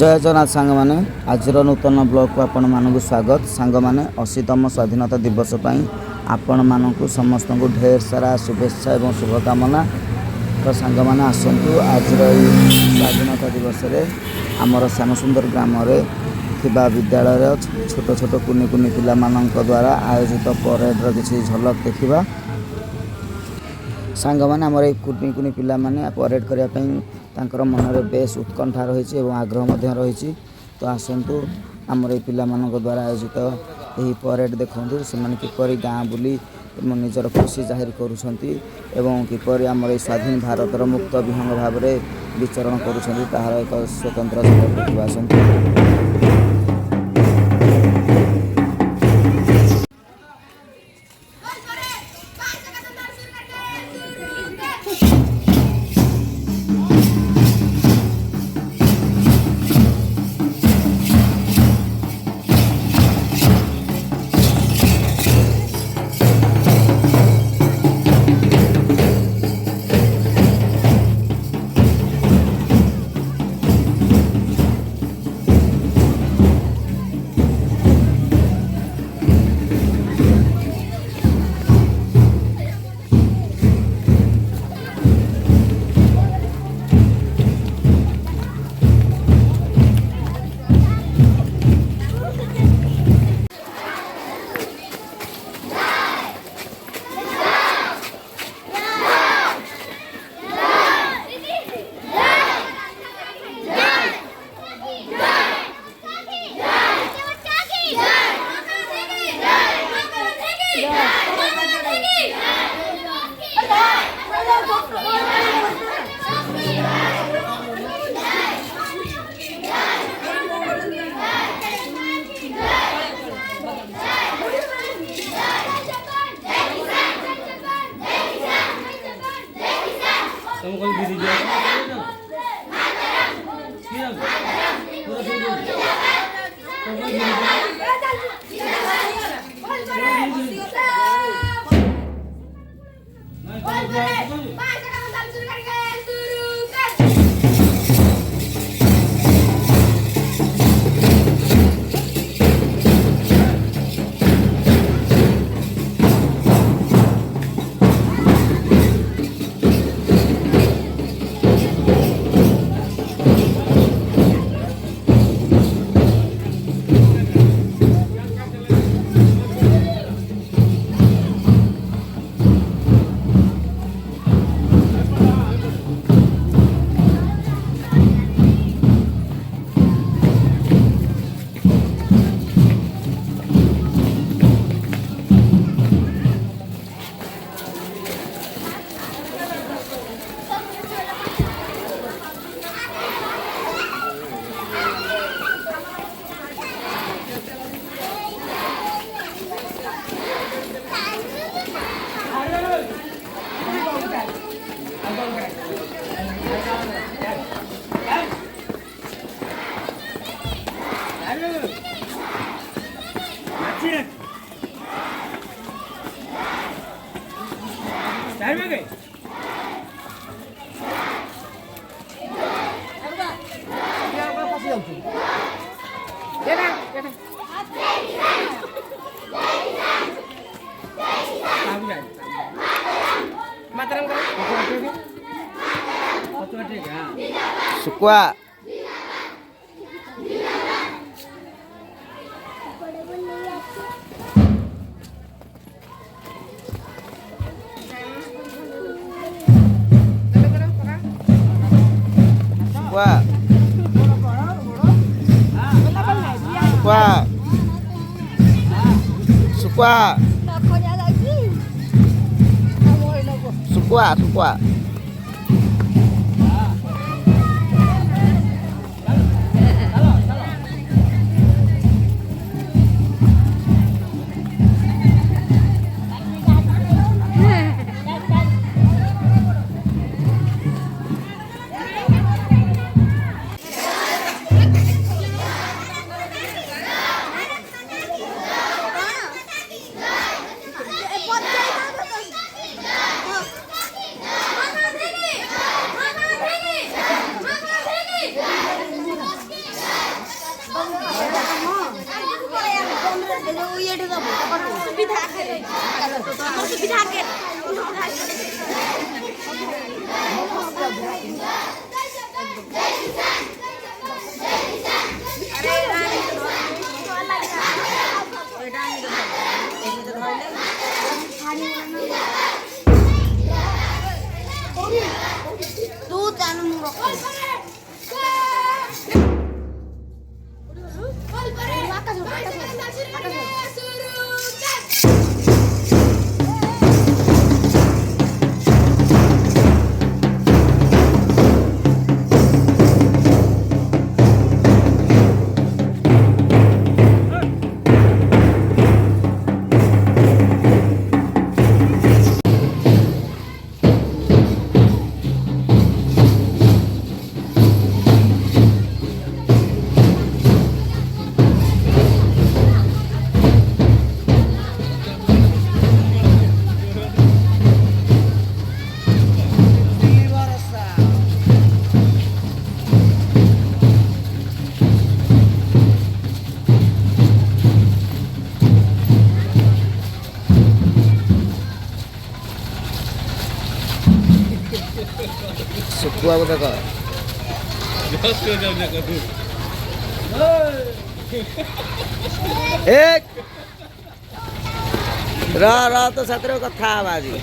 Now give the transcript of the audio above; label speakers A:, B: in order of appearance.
A: जय जगन्नाथ सांग मैंने आज नूतन ब्लॉग को आपण मानक स्वागत सांग मैंने 80तम स्वाधीनता दिवस पर आपण मानक समस्त को ढेर सारा शुभेच्छा और शुभकामना। तो सांग मैंने आसतु आज स्वाधीनता दिवस रे आमर श्याम सुंदर ग्राम थिबा विद्यालय छोट छोट कुनी कुनी पिला मानक द्वारा आयोजित परेड किसी झलक देखा। सांग मैंने आमर कुनी कुनी पिला माने परेड करने तांकर मन में बेस उत्कंठा रही और आग्रह रही। तो आसतु आमर पिला मानक द्वारा आयोजित यही परेड देखु से किपर गाँ बुली निजर खुशी जाहिर करुँच एवं किपर आमर स्वाधीन भारतर मुक्त विहंग भाव में विचरण कर एक स्वतंत्र झलक देखा। आसतु सुकुआ सुकुआ सुकुआ सुकुआ सुखुआ को देखो एक रा तो सतरे कथा बाजी